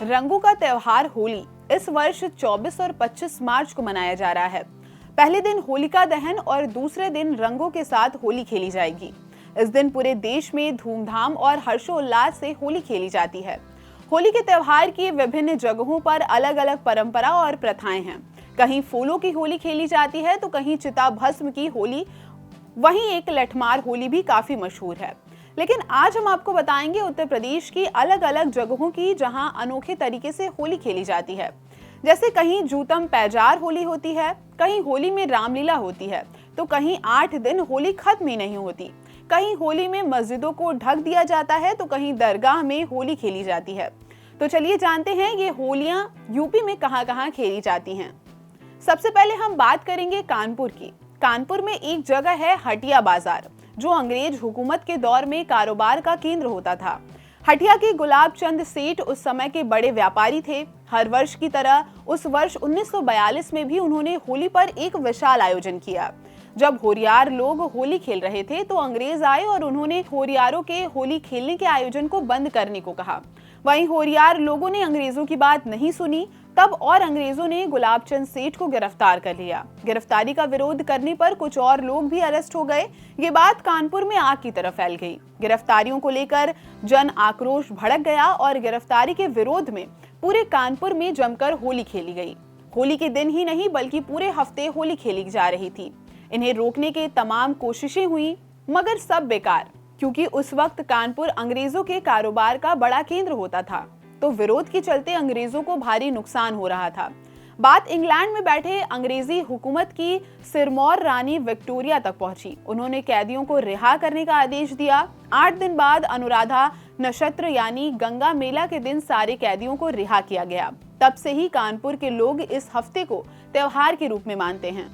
रंगों का त्योहार होली इस वर्ष 24 और 25 मार्च को मनाया जा रहा है। पहले दिन होलिका दहन और दूसरे दिन रंगों के साथ होली खेली जाएगी। इस दिन पूरे देश में धूमधाम और हर्षोल्लास से होली खेली जाती है। होली के त्योहार की विभिन्न जगहों पर अलग अलग परंपरा और प्रथाएं हैं। कहीं फूलों की होली खेली जाती है तो कहीं चिता भस्म की होली, वहीं एक लठमार होली भी काफी मशहूर है। लेकिन आज हम आपको बताएंगे उत्तर प्रदेश की अलग अलग जगहों की जहां अनोखे तरीके से होली खेली जाती है। जैसे कहीं जूतम पैजार होली होती है, कहीं होली में रामलीला होती है, तो कहीं 8 दिन होली खत्म ही नहीं होती। कहीं होली में मस्जिदों को ढक दिया जाता है तो कहीं दरगाह में होली खेली जाती है। तो चलिए जानते हैं ये होलियां यूपी में कहां-कहां खेली जाती हैं। सबसे पहले हम बात करेंगे कानपुर की। कानपुर में एक जगह है हटिया बाजार, जो अंग्रेज हुकूमत के दौर में कारोबार का केंद्र होता था। हटिया के गुलाब चंद सेठ उस समय के बड़े व्यापारी थे। हर वर्ष की तरह उस वर्ष 1942 में भी उन्होंने होली पर एक विशाल आयोजन किया। जब होरियार लोग होली खेल रहे थे तो अंग्रेज आए और उन्होंने होरियारों के होली खेलने के आयोजन को बंद करने को कहा। वहीं होरियार लोगों ने अंग्रेजों की बात नहीं सुनी, तब और अंग्रेजों ने गुलाब चंद सेठ को गिरफ्तार कर लिया। गिरफ्तारी का विरोध करने पर कुछ और लोग भी अरेस्ट हो गए। ये बात कानपुर में आग की तरह फैल गई। गिरफ्तारियों को लेकर जन आक्रोश भड़क गया और गिरफ्तारी के विरोध में पूरे कानपुर में जमकर होली खेली गई। होली के दिन ही नहीं बल्कि पूरे हफ्ते होली खेली जा रही थी। इन्हें रोकने के तमाम कोशिशें हुई मगर सब बेकार, क्योंकि उस वक्त कानपुर अंग्रेजों के कारोबार का बड़ा केंद्र होता था। तो विरोध के चलते अंग्रेजों को भारी नुकसान हो रहा था। बात इंग्लैंड में बैठे अंग्रेजी हुकूमत की सिरमौर रानी विक्टोरिया तक पहुंची। उन्होंने कैदियों को रिहा करने का आदेश दिया। 8 दिन बाद अनुराधा नक्षत्र यानी गंगा मेला के दिन सारे कैदियों को रिहा किया गया। तब से ही कानपुर के लोग इस हफ्ते को त्योहार के रूप में मानते हैं।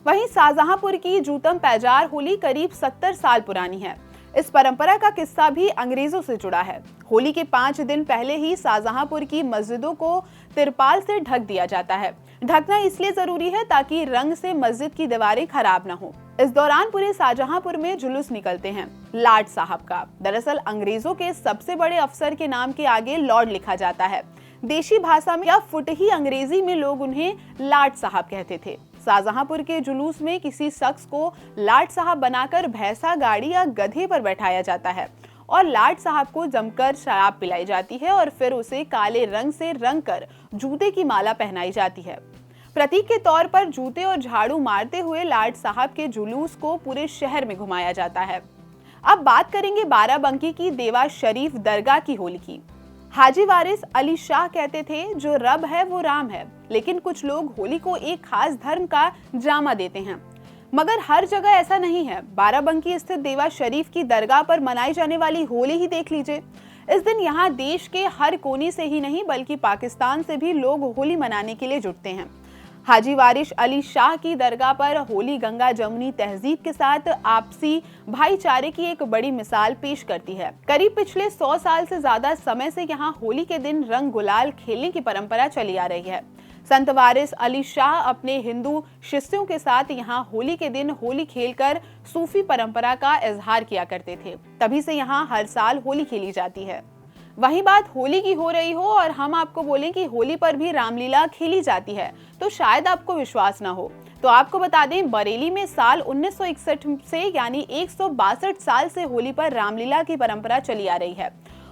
वहीं शाहजहांपुर की जूतम पैजार होली करीब 70 साल पुरानी है। इस परंपरा का किस्सा भी अंग्रेजों से जुड़ा है। होली के 5 दिन पहले ही शाहजहांपुर की मस्जिदों को तिरपाल से ढक दिया जाता है। ढकना इसलिए जरूरी है ताकि रंग से मस्जिद की दीवारें खराब न हो। इस दौरान पूरे शाहजहांपुर में जुलूस निकलते हैं लाट साहब का। दरअसल अंग्रेजों के सबसे बड़े अफसर के नाम के आगे लॉर्ड लिखा जाता है। देशी भाषा में या फुटही अंग्रेजी में लोग उन्हें लाट साहब कहते थे। शाहजहांपुर के जुलूस में किसी शख्स को लाट साहब बनाकर भैंसा, गाड़ी या गधे पर बैठाया जाता है और लाट साहब को जमकर शराब पिलाई जाती है और फिर उसे काले रंग से रंग कर जूते की माला पहनाई जाती है। प्रतीक के तौर पर जूते और झाड़ू मारते हुए लाट साहब के जुलूस को पूरे शहर में घुमाया जाता है। अब बात करेंगे बाराबंकी की देवा शरीफ दरगाह की होली की। हाजी वारिस अली शाह कहते थे जो रब है वो राम है, लेकिन कुछ लोग होली को एक खास धर्म का ड्रामा देते हैं, मगर हर जगह ऐसा नहीं है। बाराबंकी स्थित देवा शरीफ की दरगाह पर मनाई जाने वाली होली ही देख लीजिए। इस दिन यहाँ देश के हर कोने से ही नहीं बल्कि पाकिस्तान से भी लोग होली मनाने के लिए जुटते हैं। हाजी वारिस अली शाह की दरगाह पर होली गंगा जमुनी तहजीब के साथ आपसी भाईचारे की एक बड़ी मिसाल पेश करती है। करीब पिछले 100 साल से ज्यादा समय से यहाँ होली के दिन रंग गुलाल खेलने की परंपरा चली आ रही है। संत वारिस अली शाह अपने हिंदू शिष्यों के साथ यहाँ होली के दिन होली खेलकर सूफी परंपरा का इजहार किया करते थे। तभी से यहाँ हर साल होली खेली जाती है। वही बात होली की हो रही हो और हम आपको बोलें कि होली पर भी रामलीला खेली जाती है तो शायद आपको विश्वास ना हो। तो आपको बता दें, बरेली में साल 1961 से यानी 162 साल से होली पर रामलीला की परंपरा चली आ रही है।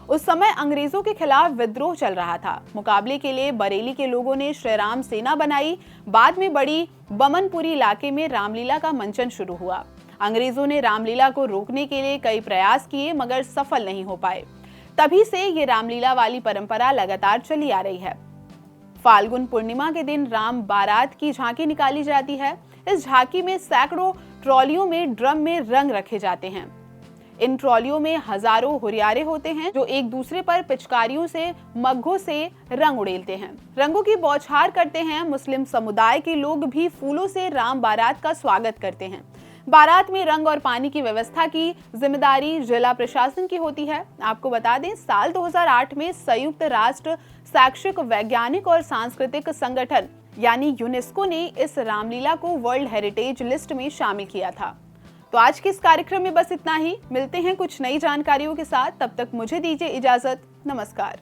उस समय अंग्रेजों के खिलाफ विद्रोह चल रहा था। मुकाबले के लिए बरेली के लोगों ने श्री राम सेना बनाई। बाद में बड़ी बमनपुरी इलाके में रामलीला का मंचन शुरू हुआ। अंग्रेजों ने रामलीला को रोकने के लिए कई प्रयास किए मगर सफल नहीं हो पाए। तभी से ये रामलीला वाली परंपरा लगातार चली आ रही है। फाल्गुन पूर्णिमा के दिन राम बारात की झांकी निकाली जाती है। इस झांकी में सैकड़ों ट्रॉलियों में ड्रम में रंग रखे जाते हैं। इन ट्रॉलियों में हजारों हुरियारे होते हैं जो एक दूसरे पर पिचकारियों से, मग्घों से रंग उड़ेलते हैं। रंगों की बौछार करते हैं। मुस्लिम समुदाय के लोग भी फूलों से राम बारात का स्वागत करते हैं। बारात में रंग और पानी की व्यवस्था की जिम्मेदारी जिला प्रशासन की होती है। आपको बता दें, साल 2008 में संयुक्त राष्ट्र शैक्षिक, वैज्ञानिक और सांस्कृतिक संगठन यानी यूनेस्को ने इस रामलीला को वर्ल्ड हेरिटेज लिस्ट में शामिल किया था। तो आज के इस कार्यक्रम में बस इतना ही। मिलते हैं कुछ नई जानकारियों के साथ, तब तक मुझे दीजिए इजाजत। नमस्कार।